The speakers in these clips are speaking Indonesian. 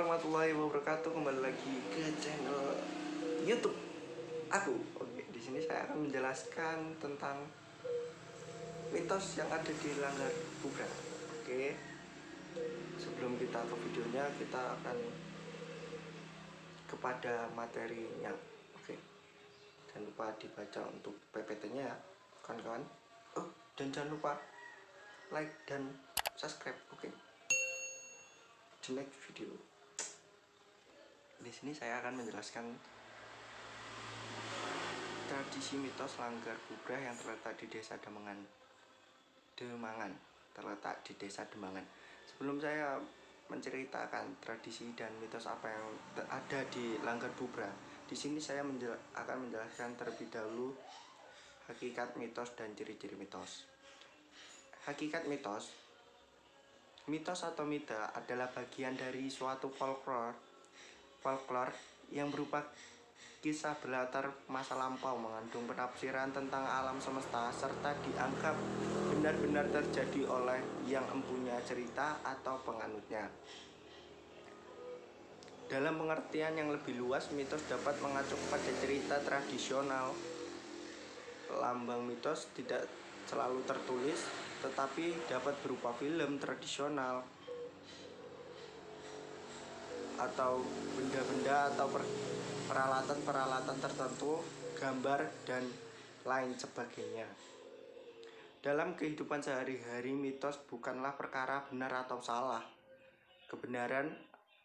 warahmatullahi wabarakatuh. Kembali lagi ke channel YouTube aku. Oke, di sini saya akan menjelaskan tentang mitos yang ada di Langgar Bubrah. Oke. Sebelum kita ke videonya, kita akan kepada materinya. Oke. Jangan lupa dibaca untuk PPT-nya ya, kawan-kawan. Oh, dan jangan lupa like dan subscribe. Oke. The next video. Di sini saya akan menjelaskan tradisi mitos Langgar Bubrah yang terletak di Desa Demangan. Terletak di Desa Demangan. Sebelum saya menceritakan tradisi dan mitos apa yang ada di Langgar Bubrah, di sini saya akan menjelaskan terlebih dahulu hakikat mitos dan ciri-ciri mitos. Hakikat mitos. Mitos atau mita adalah bagian dari suatu folklore yang berupa kisah berlatar masa lampau, mengandung penafsiran tentang alam semesta, serta dianggap benar-benar terjadi oleh yang mempunyai cerita atau penganutnya. Dalam pengertian yang lebih luas, mitos dapat mengacu pada cerita tradisional. Lambang mitos tidak selalu tertulis, tetapi dapat berupa film tradisional atau benda-benda atau peralatan-peralatan tertentu, gambar dan lain sebagainya. Dalam kehidupan sehari-hari, mitos bukanlah perkara benar atau salah. Kebenaran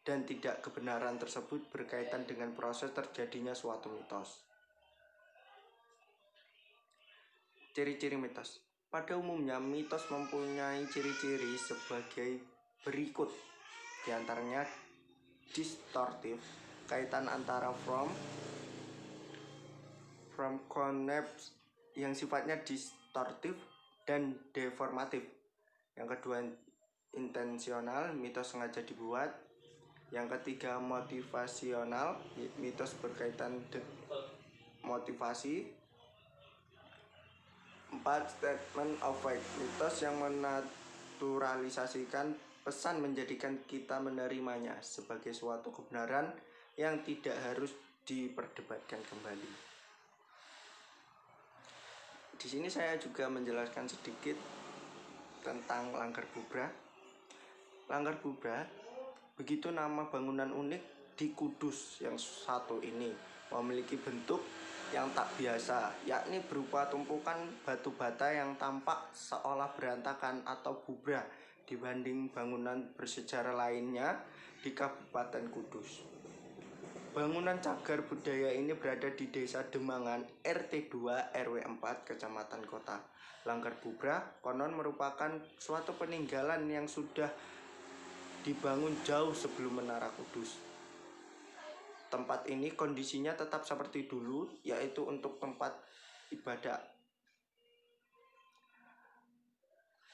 dan tidak kebenaran tersebut berkaitan dengan proses terjadinya suatu mitos. Ciri-ciri mitos. Pada umumnya, mitos mempunyai ciri-ciri sebagai berikut. Di antaranya distortif, kaitan antara from concepts yang sifatnya distortif dan deformatif. Yang kedua, intensional, mitos sengaja dibuat. Yang ketiga, motivasional, mitos berkaitan dengan motivasi. 4. Statement of fact, mitos yang menaturalisasikan pesan, menjadikan kita menerimanya sebagai suatu kebenaran yang tidak harus diperdebatkan kembali. Di sini saya juga menjelaskan sedikit tentang Langgar Bubrah. Langgar Bubrah, begitu nama bangunan unik di Kudus yang satu ini, memiliki bentuk yang tak biasa, yakni berupa tumpukan batu bata yang tampak seolah berantakan atau bubrah dibanding bangunan bersejarah lainnya di Kabupaten Kudus. Bangunan cagar budaya ini berada di Desa Demangan, RT 2 RW 4, Kecamatan Kota. Langgar Bubrah konon merupakan suatu peninggalan yang sudah dibangun jauh sebelum Menara Kudus. Tempat ini kondisinya tetap seperti dulu, yaitu untuk tempat ibadah,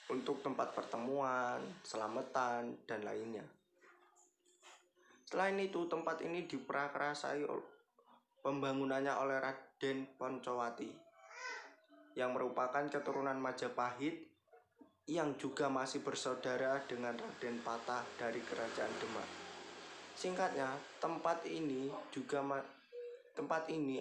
untuk tempat pertemuan, selamatan, dan lainnya. Selain itu, tempat ini diprakarsai pembangunannya oleh Raden Poncowati, yang merupakan keturunan Majapahit, yang juga masih bersaudara dengan Raden Patah dari Kerajaan Demak. Singkatnya, tempat ini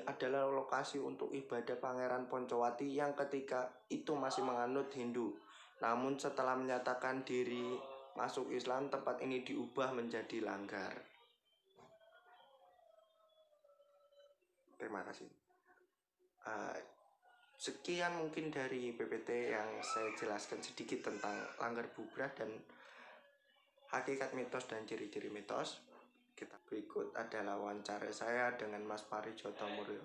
adalah lokasi untuk ibadah Pangeran Poncowati yang ketika itu masih menganut Hindu. Namun setelah menyatakan diri masuk Islam, tempat ini diubah menjadi langgar. Terima kasih. Sekian mungkin dari PPT yang saya jelaskan sedikit tentang Langgar Bubrah dan hakikat mitos dan ciri-ciri mitos. Kita berikut adalah wawancara saya dengan Mas Parijoto Muryo.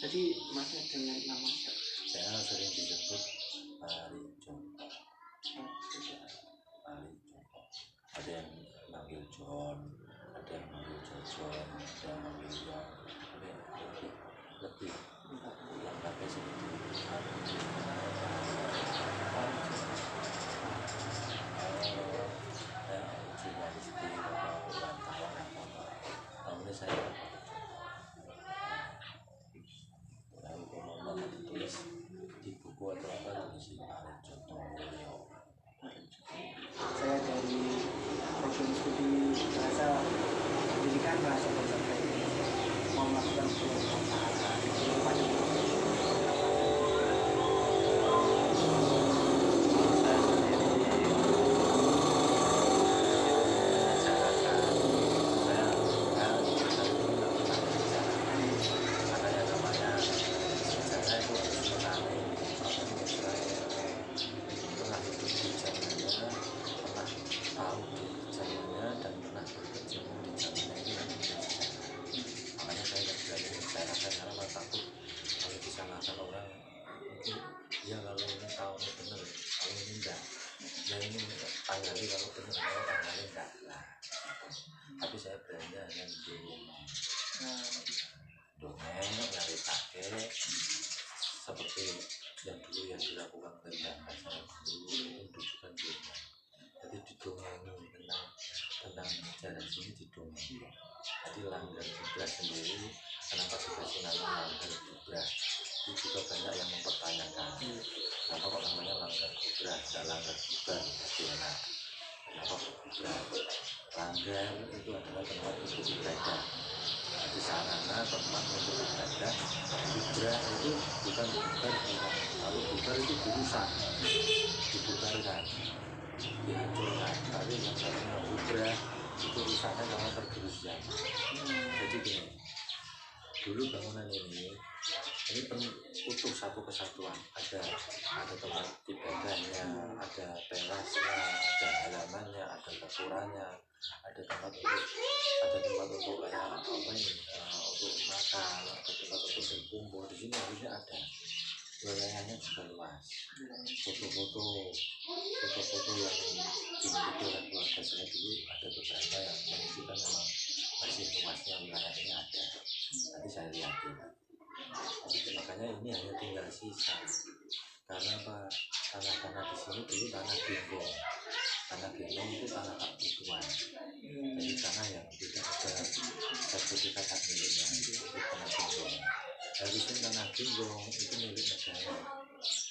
Jadi masnya dengan nama saya sering disebut Ari Joko. Ada yang manggil John, ada yang manggil Jojon, ada yang manggil Yon, lebih yang pakai seperti jurnalistik atau wartawan apa namanya saya lalu kalau mau ditulis di buku atau apa tulis Ari Joko Mulyo. Saya dari program studi bahasa pendidikan bahasa bahasa mau melakukan usaha di pada tapi saya berani hanya dongeng nyari kakek seperti yang dulu yang dilakukan oleh mbak saya dulu menunjukkan dongeng. Jadi didongeng tentang sejarah sini didongeng. Jadi Langgar Bubrah sendiri kenapa dikasih nama Langgar Bubrah itu juga banyak yang mempertanyakan kenapa kok namanya Langgar Bubrah dan Langgar Bubrah gimana kenapa Bubrah. Langgar itu adalah tempat untuk ibadah. Di sarana tempat untuk ibadah. Bubrah itu bukan bubar, kalau bubar itu dirusak, dibubarkan, dihancurkan. Tapi yang namanya bubrah itu rusaknya karena tergerusnya. Jadi gini, dulu bangunan ini utuh satu kesatuan. Ada tempat ibadahnya, ada terasnya, ada halamannya, ada dapurnya, ada tempat untuk kayak apa ini untuk makan, ada tempat untuk berkumpul. Di sini harusnya ada wilayahnya juga luas. Foto-foto yang dimiliki oleh keluarga saya dulu ada beberapa yang menunjukkan memang masih luasnya wilayah ini ada. Nanti saya lihatin. Makanya ini hanya tinggal sisa. Karena apa? Tanah-tanah di sini dulu tanah genggong. Tanah genggong itu tanah hak butuhan. Jadi tanah yang tidak ada sertifikat hak miliknya itu tanah genggong. Harusnya tanah genggong itu milik negara.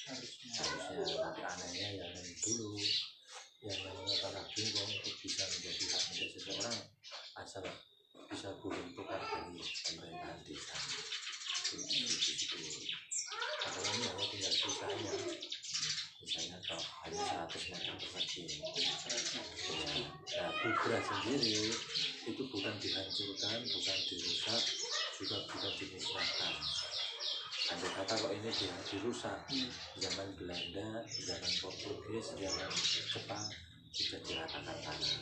Harusnya, tapi anehnya yang dulu yang namanya tanah genggong itu bisa menjadi hak milik seseorang asal bisa boleh tukar dari pemerintahan desa. Kalau ini hanya tinggal sisanya, misalnya kalau hanya 100 meter persegi. Nah, Bubrah sendiri itu bukan dihancurkan, bukan dirusak, juga bukan dimusnahkan. Andai kata kalau ini dirusak, zaman Belanda, zaman Portugis, zaman Jepang sudah diratakan tanah.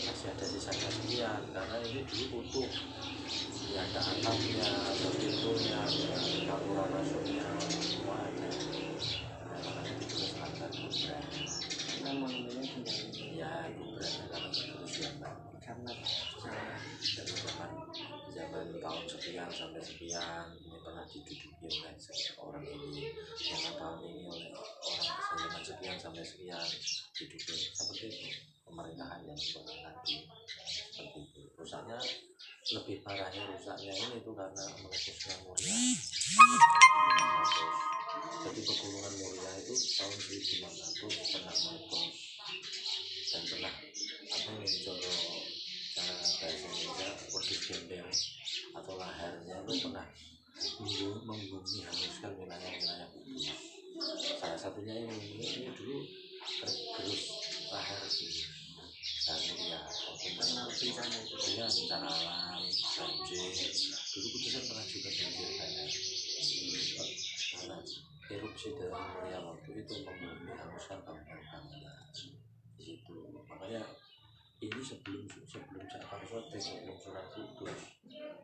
Masih ada sisanya sekian karena ini dulu utuh. Ya ada atapnya, ada pintunya, ada dapur masuknya, semua ada. Makanya ditulis Langgar Bubrah. namanya kembali Ya Bubrahnya karena kerusuhan karena dari zaman tahun sekian sampai sekian ini pernah diduduki oleh orang ini, yang tahun ini oleh orang zaman sekian sampai sekian diduduki seperti itu. Pemerintahan yang pemerintahan seperti itu. Rusaknya lebih parahnya rusaknya ini itu karena meletusnya Muria 1600. Jadi pegunungan Muria itu tahun 1600 pernah meletus dan pernah apa yang cara bahasa Indonesia wedus gembel atau laharnya itu pernah membumi hanguskan wilayah-wilayah Kudus. Salah satunya ini dulu tergerus lahar ini. Muria, bencana alam, banjir. Dulu Kudus kan pernah juga banjir banyak. Karena erupsi dari Muria waktu itu membumi hanguskan bangunan-bangunan di situ. Makanya ini sebelum Jakarta sebelum Sunan Kudus,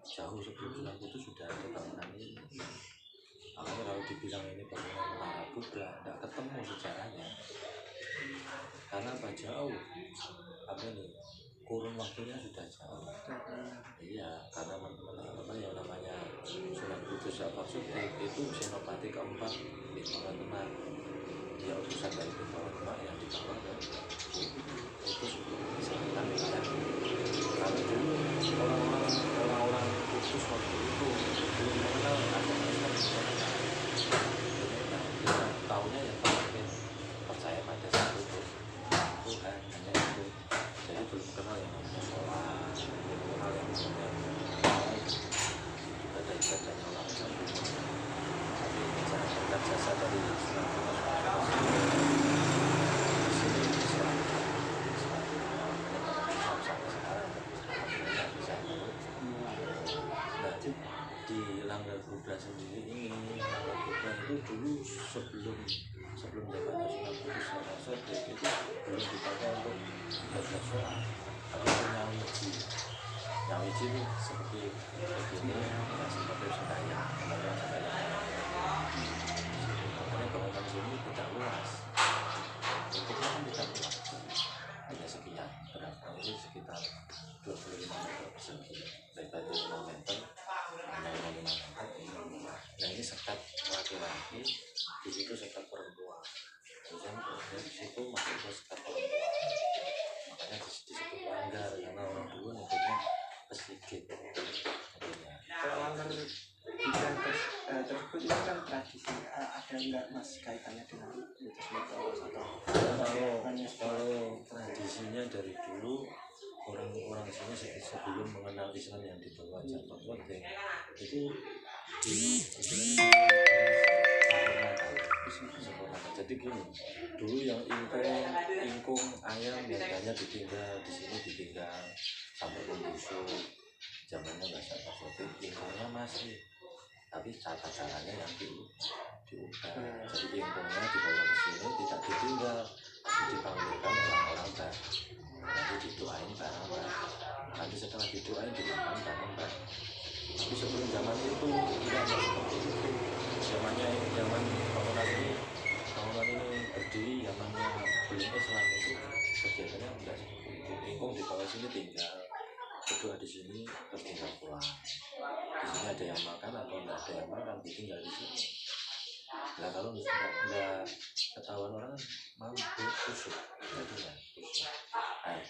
jauh sebelum Sunan Kudus sudah ada bangunan ini. Makanya kalau dibilang ini bangunan Menara Buddha, tidak ketemu sejarahnya. Karena apa, jauh, apa nih, kurun waktunya sudah jauh. Iya, karena yang namanya Sunan Kudus Al-Fatih itu senopati keempat di Bawah Demak. Dia utusan dari Bawah Demak yang dibawa ke itu sebelum diserahkan ya. Kalau dulu orang-orang Kudus waktu itu belum mengenal agama Islam sebenarnya. Kita tahunya yang paling percaya pada satu Tuhan, hanya itu. Jadi belum kenal yang namanya sholat, belum kenal yang namanya ibadah-ibadahnya orang Islam. Tapi cara berkat jasa dari Sunan Kudus di Langgar Buddha sendiri ini, Langgar Buddha itu dulu sebelum zamannya Sunan Kudus itu belum dipakai untuk ibadah sholat, tapi nyawiji itu seperti begini, ya seperti sembahyang. Makanya bangunan sini tidak luas, bentuknya kan tidak luas, hanya sekian, berapa ini sekitar 25 meter persegi, lebar 5 meter, panjang 5 meter. Nah ini sekat laki-laki, di situ sekat perempuan. Kemudian di situ masuk ke sekat perempuan. Makanya disebut langgar, karena orang dulu nyebutnya pesigit. Kalau langgar tersebut itu kan tradisi, ada nggak mas kaitannya dengan mitos atau kalau tradisinya dari dulu orang-orang sini sebelum mengenal Islam yang dibawa Jambak Weteng itu disempurnakan. Jadi gini, dulu yang ingkung ayam biasanya ditinggal di sini, ditinggal sampai membusuk. Zamannya nggak seperti ingkungnya masih, tapi tata caranya yang diubah. Jadi ingkungnya dibawa ke sini tidak ditinggal, dipanggilkan orang-orang nanti didoain bareng-bareng. Nanti setelah didoain dimakan bareng-bareng. Tapi sebelum zaman itu tidak seperti itu. Zaman bangunan ini berdiri zamannya belum Islam itu kegiatannya tidak seperti itu. Ingkung di bawah sini tinggal, berdoa di sini, terus tinggal pulang. Di sini ada yang makan atau tidak ada yang makan, ditinggal di sini. Nah kalau nggak ketahuan orang mampu kusuk, jadinya kusuk. Nah,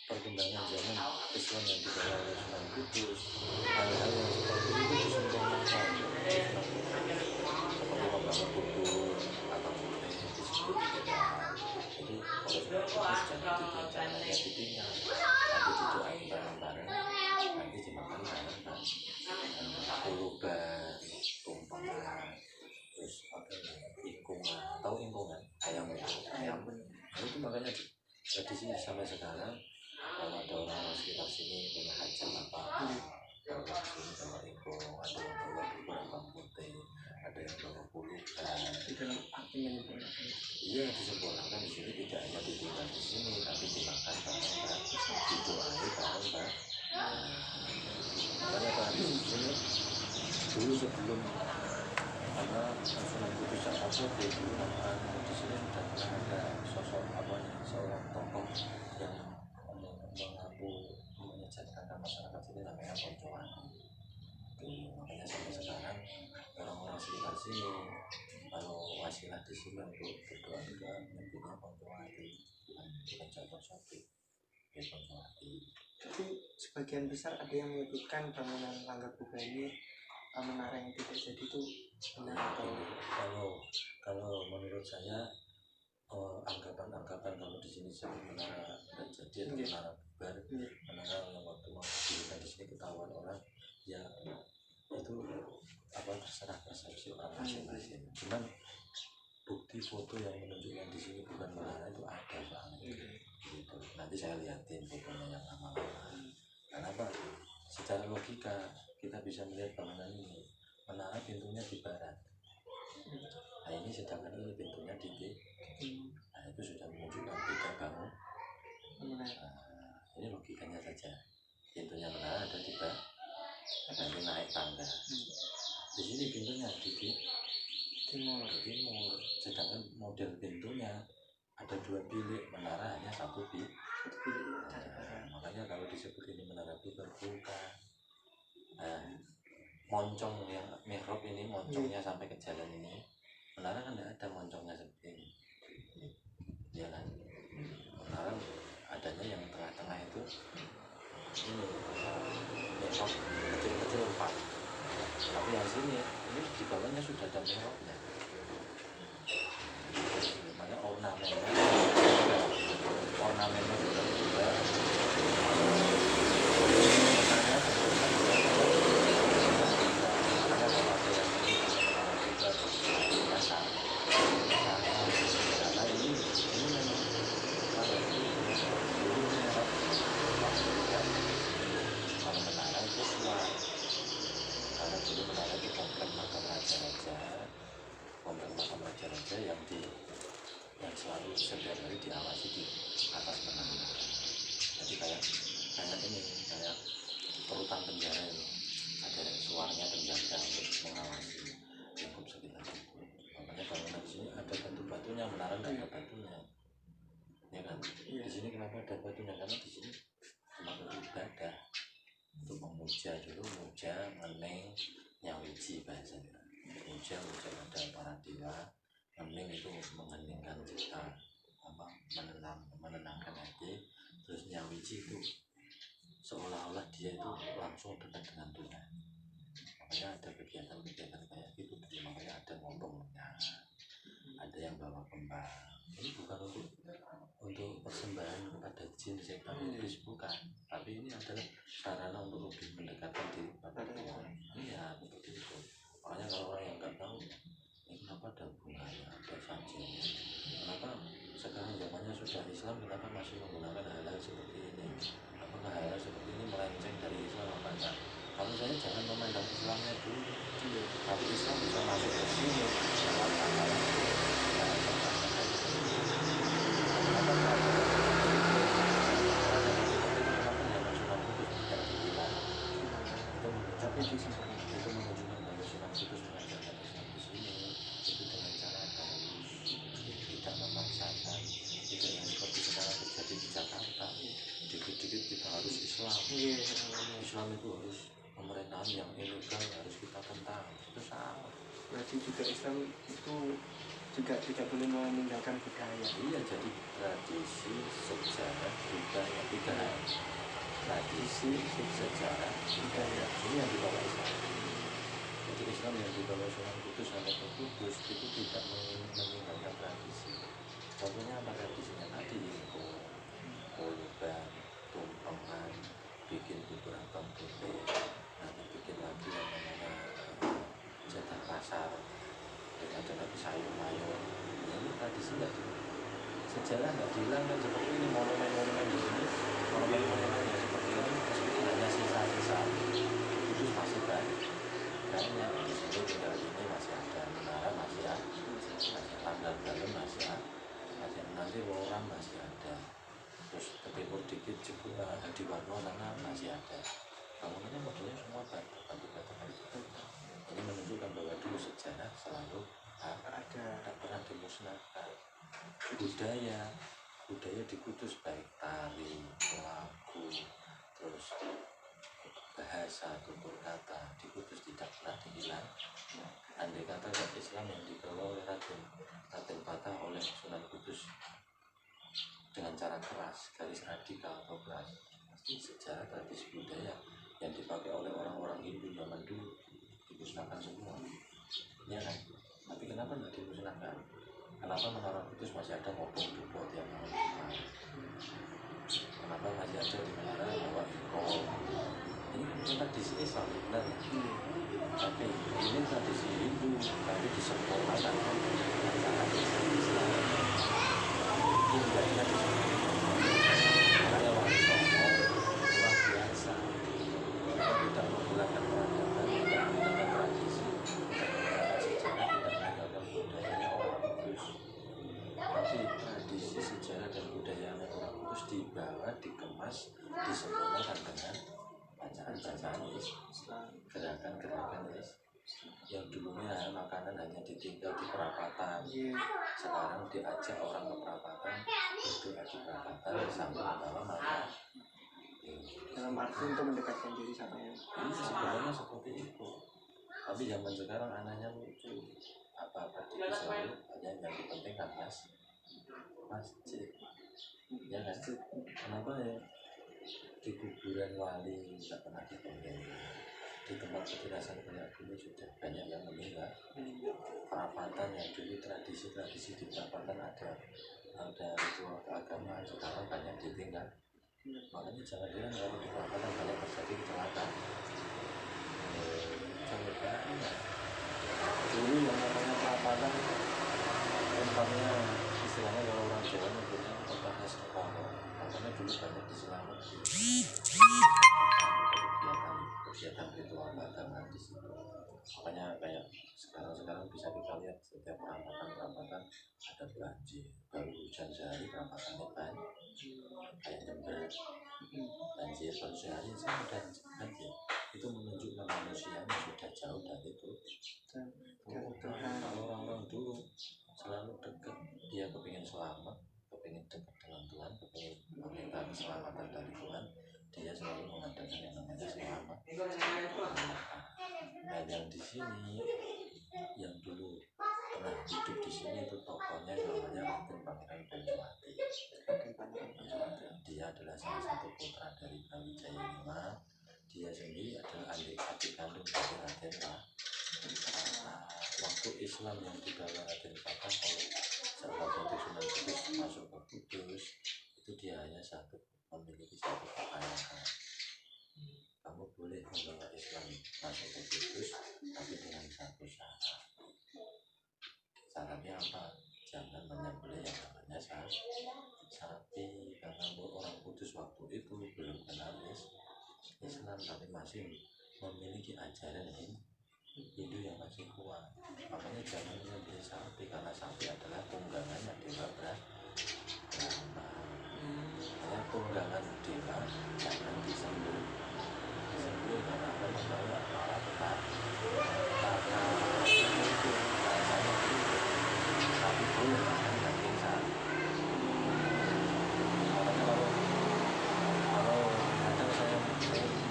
perkembangan zaman Islam yang dibawa oleh Sunan Kudus, hal-hal yang seperti itu disempurnakan seperti membangun kubur atau mulai di situ ditinggal. Jadi kalau Sunan Kudus jangan ditinggal, tapi didoain bareng-bareng, nanti dimakan bareng-bareng. Kuluban, tumpengan, terus apa ingkungan, tahu ingkungan, ayam itu makanya tradisi sampai sekarang. Kalau ada orang sekitar sini punya hajat apa, kalau di sini bawa ingkung, ada yang bawa bubur putih, ada yang bawa kuluban. itu arti menyempurnakan. Iya, disempurnakan di sini, tidak hanya ditinggal di sini, tapi dimakan bareng-bareng, didoain bareng-bareng. Makanya tradisi di sini dulu sebelum karena Sunan Kudus Al-Fatih dulu di sini sudah pernah ada sosok seorang tokoh yang mengaku menyejatkan masyarakat sini, namanya Koncoan. Makanya sampai sekarang orang-orang sekitar sini kalau wasilah di sini untuk berdoa juga menyebutnya Koncoan, bukan Jambak Sotik, ya Koncoan. Tapi sebagian besar ada yang menyebutkan bangunan Langgar Buddha ini menara yang tidak jadi itu benar atau kalau menurut saya anggapan kalau di sini disebut menara dan jadi atau menara bubar, menara yang waktu mau didirikan di sini ketahuan orang ya itu apa terserah persepsi orang masing-masing. Cuman bukti foto yang menunjukkan di sini bukan menara itu ada banget. Gitu. Nanti saya lihatin fotonya yang lama-lama. Kenapa? Secara logika kita bisa melihat bangunan ini, menara pintunya di barat. Nah ini sedangkan ini pintunya di nah itu sudah menunjukkan beda bangun. Nah, ini logikanya saja, pintunya nanti naik tangga. Di sini pintunya di timur, sedangkan model pintunya ada 2 bilik, menara hanya 1 bilik. Makanya kalau disebut ini menara terbuka. Moncong yang mihrab ini, moncongnya sampai ke jalan ini, menara kan tidak ada moncongnya seperti ini, ya kan? Menara adanya yang tengah-tengah itu ini mihrab kecil-kecil 4, tapi yang sini ini di bawahnya sudah ada mihrabnya. Makanya ornamennya sudah berubah. Kalau menara itu suar, karena dulu menara itu komplek makam raja-raja yang selalu setiap hari diawasi di atas menara. Jadi kayak ini, kayak perutan penjara itu, ada suaranya penjaga untuk mengawasi lingkup sekitar itu. Makanya bangunan di sini ada batu-batunya, menara tidak ada batunya, ya kan? Di sini kenapa ada batunya? Karena di sini tempat ibadah, untuk memuja dulu, muja, ngening, nyawiji bahasanya. Muja ada para dewa, ngening itu mengheningkan cipta, menenangkan hati. Terus nyawiji itu seolah-olah dia itu langsung dekat dengan Tuhan. Makanya ada kegiatan-kegiatan kayak gitu. Makanya ada ngomongnya, ada yang bawa kembang. Ini bukan untuk persembahan kepada jin, setan, iblis, bukan. Tapi ini adalah sarana untuk lebih mendekatkan diri kepada Tuhan. Iya, seperti itu. Makanya kalau orang yang nggak tahu, ini kenapa ada bunganya, ada sajinya, kenapa sekarang zamannya sudah Islam, kenapa masih menggunakan hal-hal seperti ini? Apakah hal-hal seperti ini melenceng dari Islam apa enggak? Kalau saya jangan memandang Islamnya dulu, tapi Islam bisa masuk ke sini lewat hal-hal tapi itu menunjukkan bahwa Sunan Kudus mengajarkan Islam di sini itu dengan cara halus, tidak memaksakan, tidak yang seperti sekarang terjadi di Jakarta. Dikit-dikit kita harus Islam. Islam itu harus pemerintahan yang ilegal harus kita tentang. Itu salah. Berarti juga Islam itu juga tidak boleh meninggalkan budaya. Iya, jadi tradisi, sejarah, budaya, 3 hal. Tradisi, sejarah, budaya, ini yang dibawa Islam. Jadi Islam yang dibawa Sunan Kudus sampai ke Kudus itu tidak meninggalkan tradisi. Contohnya apa tradisinya? Tadi itu koluban, tumpengan, bikin bubur abang putih, nanti bikin lagi yang namanya cetak pasar, dan ada lagi sayur mayur. Ini tradisi nggak dihilang, sejarah nggak dihilangkan. Seperti ini monumen-monumen di sini, monumen-monumen yang seperti ini meskipun hanya sisa-sisa Kudus masih banyak di sini. Tinggal ini masih ada menara, masih ada tanggal dalam, masih ada, nanti orang masih ada. Terus ke timur dikit di Warno sana masih ada. Bangunannya modelnya semua batu. Ini menunjukkan bahwa dulu sejarah selalu ada, tidak pernah dimusnahkan. Budaya di Kudus baik tari, lagu, terus bahasa, tutur kata di Kudus tidak pernah dihilang. Andai kata Islam yang dibawa oleh Raden Patah oleh Sunan Kudus dengan cara keras, garis radikal atau keras, pasti sejarah, tradisi, budaya yang dipakai oleh orang-orang Hindu zaman dulu dimusnahkan semua, ya kan? Tapi kenapa tidak dimusnahkan? Kenapa menara Kudus masih ada ngobong dupo tiap malam Jumat? Kenapa masih ada di menara bawa ikon? Ini bukan tradisi Islam benar ya? Tapi ini tradisi Hindu, tapi disempurnakan dengan cara Islam. Ini tidak ingat makanya Wali Songo luar biasa. Kita tidak menggunakan peradaban, tidak menggunakan tradisi, tidak menggunakan sejarah, tidak menggunakan budayanya orang Kudus. Tapi tradisi, sejarah, dan budayanya orang Kudus dibawa, dikemas, disempurnakan dengan bacaan-bacaan Islam. tinggal di perapatan. Sekarang diajak orang ke perapatan, berdoa di perapatan sambil membawa mata. Dalam arti untuk mendekatkan diri sama yang Sebenarnya seperti itu. Tapi zaman sekarang anaknya lucu, apa-apa disuruh, hanya yang penting kan masjid. Ya kan? Kenapa ya di kuburan wali nggak pernah ditonjol? Di tempat petilasan banyak dulu sudah banyak yang meninggal. Perapatan yang dulu tradisi di perapatan ada ritual keagamaan, sekarang banyak ditinggal. Makanya jangan bilang kalau di perapatan banyak terjadi kecelakaan. Kecelakaan dulu yang namanya perapatan tempatnya istilahnya kalau orang Jawa nyebutnya tempatnya sekolah. Makanya dulu banyak diselamatkan kegiatan ritual keagamaan di situ. Makanya kayak sekarang bisa kita lihat setiap perapatan ada banjir, baru hujan sehari perampatannya kayak jembatan banjir baru sehari sudah banjir. Itu menunjukkan manusianya sudah jauh dari itu. Kalau orang-orang dulu selalu dekat, dia kepingin selamat, kepingin dekat dengan Tuhan, kepingin meminta keselamatan dari Tuhan, dia selalu mengadakan yang namanya selamat. Nah yang di sini, yang dulu pernah hidup di sini itu tokohnya namanya Raden Pangeran Banyuwangi. Dia adalah salah satu putra dari Brawijaya V. Dia sendiri adalah adik kandung dari Raden Patah. Waktu Islam yang dibawa Raden Patah oleh sahabat Sunan Kudus masuk ke Kudus, itu dia hanya memiliki satu kekayaan. Kamu boleh membawa Islam masuk ke Kudus, tapi dengan satu syarat. Syaratnya apa? Jangan menyembelih yang namanya sapi, karena orang Kudus waktu itu belum kenal Islam, tapi masih memiliki ajaran Hindu yang masih kuat. Makanya jangan menyembelih sapi, karena sapi adalah tunggangannya Dewa Brahma. Makanya tunggangan dewa jangan disembelih karena akan membawa malapetaka. Tapi boleh makan daging sapi. Makanya kalau kadang saya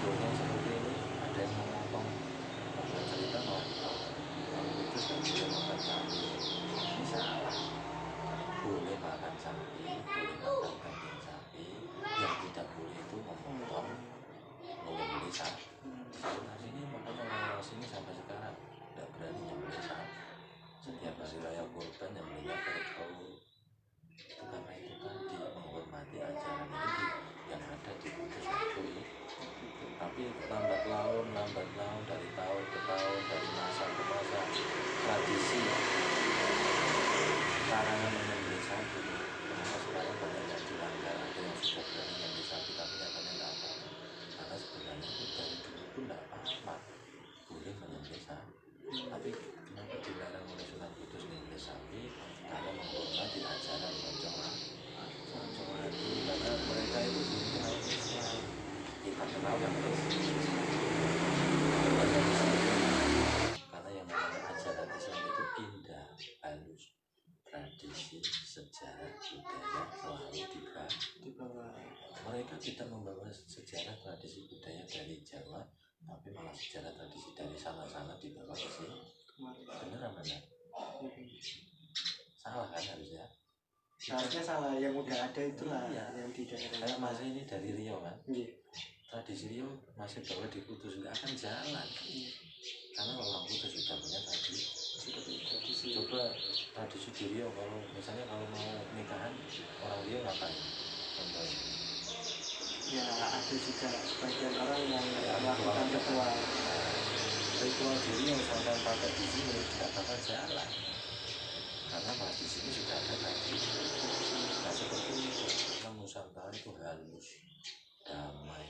dongeng seperti ini, ada yang memotong cerita mau itu sudah boleh makan sapi. Ini salah. Boleh makan sapi, boleh makan daging sapi. Yang tidak boleh itu memotong, menyembelih sapi. Di sini makanya orang sini sampai sekarang tidak berani menyembelih sapi. Setiap hari raya kurban yang melihat kerbau. Itu karena itu tadi menghormati ajaran ini yang ada di Kudus waktu itu. Tapi lambat laun dari tahun ke tahun, dari masa ke masa, tradisi larangan menyembelih sapi. Kenapa sekarang banyak yang dilanggar, ada yang sudah berani menyembelih sapi tapi nyatanya tidak apa. Karena sebenarnya itu dari dulu pun tidak apa-apa, boleh menyembelih sapi. Tapi kenapa dilarang oleh Sunan Kudus menyembelih sapi? Karena menghormati ajaran Sanjowati, karena mereka itu belum kenal Islam. Kita kenal yang karena yang namanya ajaran Islam itu indah, halus, tradisi, sejarah, budaya selalu dibawa. Mereka tidak membawa sejarah tradisi budaya dari Jawa, tapi malah sejarah tradisi dari sana-sana dibawa ke sini. Benar apa enggak? Salah kan harusnya? Harusnya salah, yang udah ada itulah yang di daerah. Kayak masih ini dari Riau kan? Iya. Tradisi Riau masih bawa di Kudus, nggak akan jalan. Karena orang Kudus sudah punya tradisi. Coba tradisi di Riau, kalau mau nikahan orang Riau ngapain? Contohnya ya ada juga sebagian orang yang melakukan ritual di Riau sampai pakai di sini tidak bakal jalan, karena di sini sudah ada tradisi. Nah seperti itu, karena Nusantara itu halus, damai,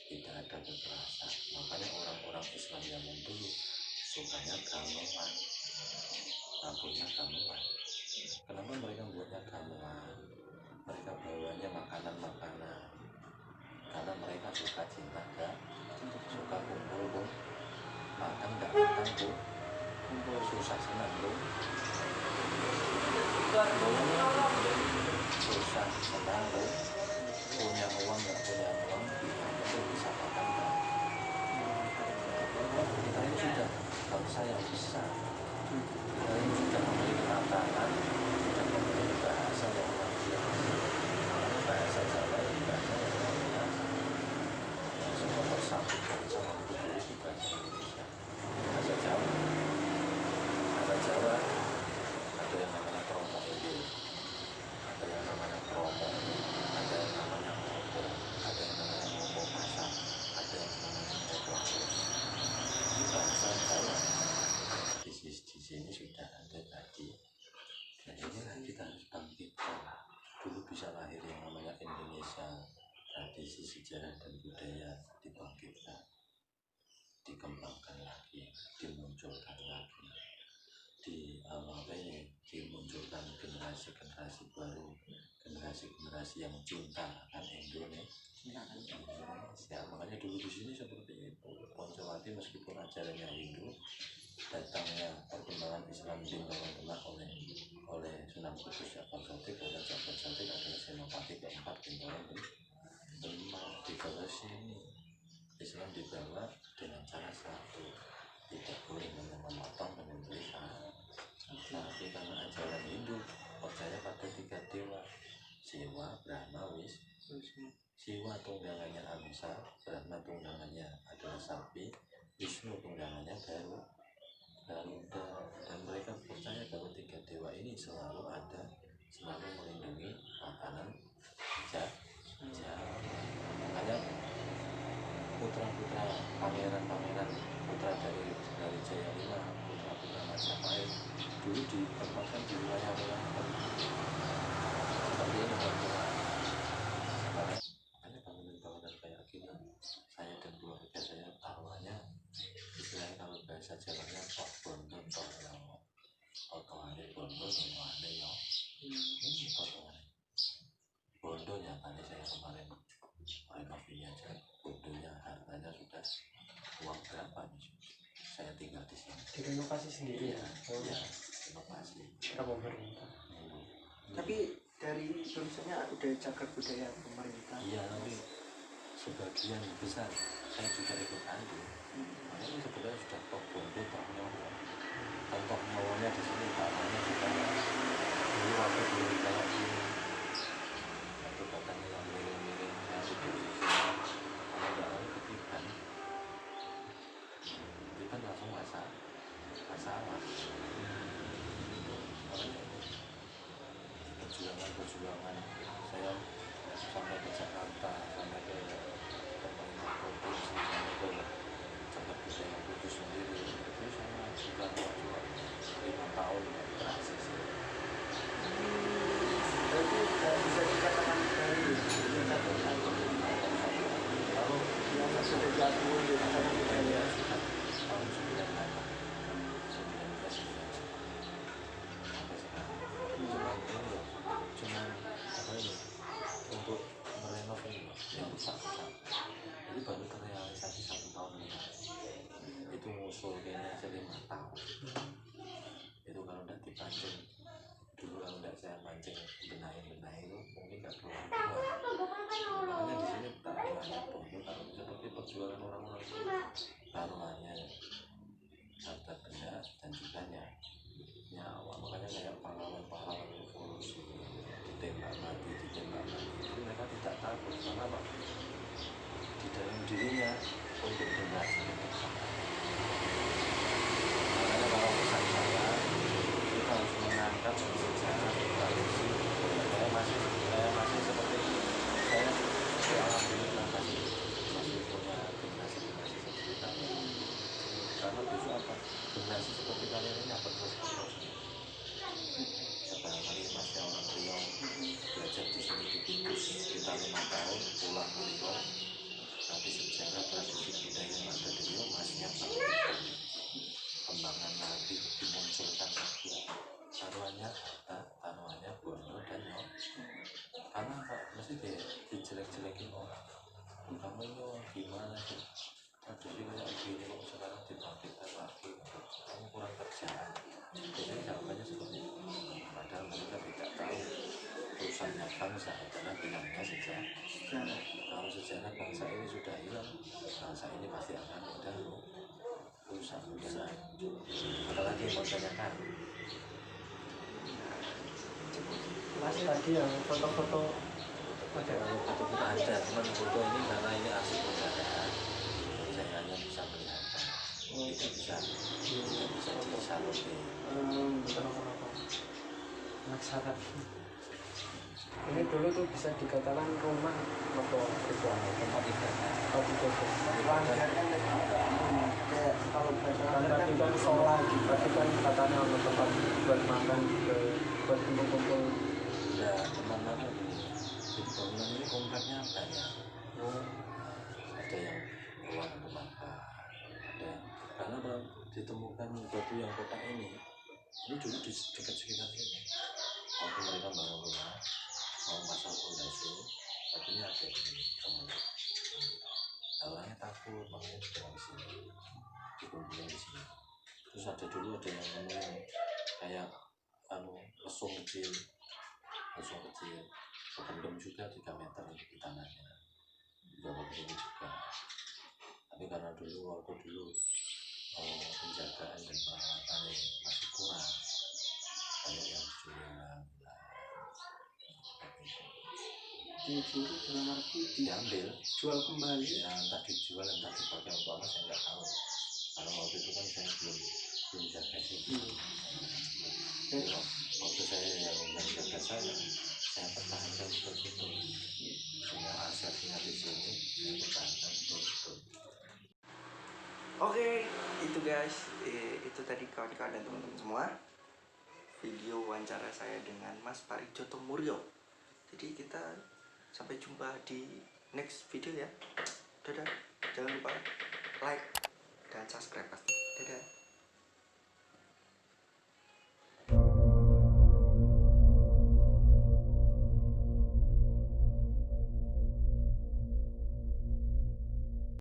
tidak ada kekerasan. Makanya orang-orang Islam yang dulu sukanya gamelan, rambutnya gamelan. Kenapa mereka buatnya gamelan? Mereka bawanya makanan-makanan, karena mereka suka cinta suka kumpul makan nggak makan kumpul susah senang susah senang punya uang nggak punya uang itu bisa makan kan. Kita ini sudah bangsa yang besar, kita ini sudah memiliki tantangan, sudah memiliki bahasa yang luar biasa. Bahasa Jawa ini bahasa yang luar biasa, yang semua bersambungkan sama budaya itu bahasa Indonesia. Bahasa Jawa, bahasa Jawa ada yang namanya kromo itu, ada yang namanya kromo, ada yang namanya ngopo, ada yang namanya ngopo pasar, ada yang namanya ngopo halus. Ini bahasa Jawa di sini sudah ada tadi, dan inilah kita harus bangkitkan. Dulu bisa lahir yang namanya Indonesia, tradisi sejarah dan budaya dibangkitkan, dikembangkan lagi, dimunculkan lagi, dimunculkan generasi-generasi baru, generasi-generasi yang cinta akan Indonesia. Makanya dulu di sini seperti itu, Poncowati meskipun ajarannya Hindu, datangnya perkembangan Islam di tengah oleh Sunan Kudus Jafar Sotik, karena Jafar Sotik adalah senopati keempat Bintoro Demak. Dibawa sini Islam dibawa dengan cara satu, tidak boleh memotong menyembelih sapi, karena ajaran Hindu percaya pada 3 dewa, Siwa, Brahma, Wisnu. Siwa tunggangannya Amsa, Brahma tunggangannya adalah sapi, Wisnu tunggangannya Garuda, dan mereka percaya bahwa 3 dewa ini selalu ada, selalu melindungi makanan makanya putra-putra pangeran-pangeran, putra dari Jaya V, putra-putra Majapahit dulu ditempatkan di wilayah-wilayah seperti ini. Makanya bangunan-bangunan kayak gini saya dan keluarga saya awalnya istilahnya kalau bahasa Jawanya Tok Bondo Tok Yono, potongannya Bondo potongannya yo ini potongannya Bondo. Nyatanya saya kemarin renovasi aja, Bondonya harganya sudah uang berapa nih saya tinggal di sini. Direnovasi sendiri ya? Ya, renovasi. Berapa pemerintah? Tapi dari tulisannya udah cagar budaya pemerintah. Iya, tapi sebagian besar saya juga ikut andil. Makanya sebenarnya sudah Tok Bondo, Tok Nyowo. Dan Tok Nyowonya di sini katanya juga dulu waktu belum kayak gini. Waktu katanya yang miring-miring saya di sini. Kalau nggak lalu ketiban langsung masalah. Perjuangan saya sampai ke Jakarta, sampai ke pemerintah provinsi, sampai ke cagar budaya Kudus sendiri, itu saya juga 5 tahun berhasil sih. Berarti bisa dikatakan dari kalau yang sudah jatuh di cagar budaya tahun 98 sampai sekarang. Cuman apa ini untuk merenov ini yang rusak-rusak itu baru terrealisasi 1 tahun ini. Itu musuh kayaknya 5 tahun. Itu kalau tidak dipancing dulu, kalau tidak saya pancing benahi itu mungkin tidak keluar. Makanya di sini tak ada Bondo kalau seperti perjuangan orang-orang taruhannya harta benda dan juga nyawa. Makanya kayak pahlawan-pahlawan revolusi ditembak mati itu mereka tidak takut, karena apa? Di dalam dirinya untuk generasi ke depan. Makanya kalau pesan saya, kita harus mengangkat sejarah tradisi. Saya masih seperti saya alhamdulillah masih punya generasi seperti kalian. Karena besok apa? Generasi seperti kalian ini akan terus. Barangkali masnya orang Riau belajar di sini di Kudus kita 5 tahun, pulang ke Riau, nanti sejarah tradisi budaya yang ada di Riau masnya bangkitkan, kembangan lagi, dimunculkan lagi. Taruhannya Bondo dan Nyowo. Karena apa? Mesti dijelek-jelekin orang. Kamu ini gimana sih? Tradisi kayak gini kok sekarang dibangkitkan lagi, kamu kurang kerjaan. Jadi jawabannya seperti itu. bangsa karena bilangnya sejak kalau sejarah bangsa ini sudah hilang, bangsa ini pasti akan ada rusak. Apalagi yang mau tanyakan? Mas tadi yang foto-foto ada Foto kita ada, cuman foto ini karena ini arsip negara, jadi saya hanya bisa melihatkan, tidak bisa disalurkan. betul apa masyarakat. Ini dulu tuh bisa dikatakan rumah atau ritual Tempat ibadah. atau Langgar kan kayak kalau karena bahasa tadi kan sholat, tadi kan katanya ada tempat buat makan juga, buat kumpul-kumpul. Ya teman-teman jadi bangunan ini kompleknya banyak, ada yang ruang untuk makan, ada karena ditemukan batu yang kotak ini dulu di dekat sekitar sini. Waktu mereka bangun rumah mau pasang fondasi, batunya ada di temukan. Awalnya takut, makanya dibawa ke sini, dikumpulin di sini. Terus ada dulu ada yang nemuin kayak lesung kecil, kependem juga 3 meter di tanahnya, dibawa ke sini juga. Tapi karena waktu dulu penjagaan dan perawatan masih kurang, banyak yang dijual, dicuri dalam arti diambil, dijual kembali. ya entah dijual entah dipakai untuk apa saya nggak tahu, karena waktu itu kan saya belum jaga sih. Jadi waktu saya yang jaga saya pertahankan betul-betul semua asetnya di sini, saya pertahankan betul-betul. Oke, itu guys, itu tadi kawan-kawan dan teman-teman semua video wawancara saya dengan Mas Parijoto Muryo. Jadi kita sampai jumpa di next video ya. Dadah, jangan lupa like dan subscribe pasti. Dadah.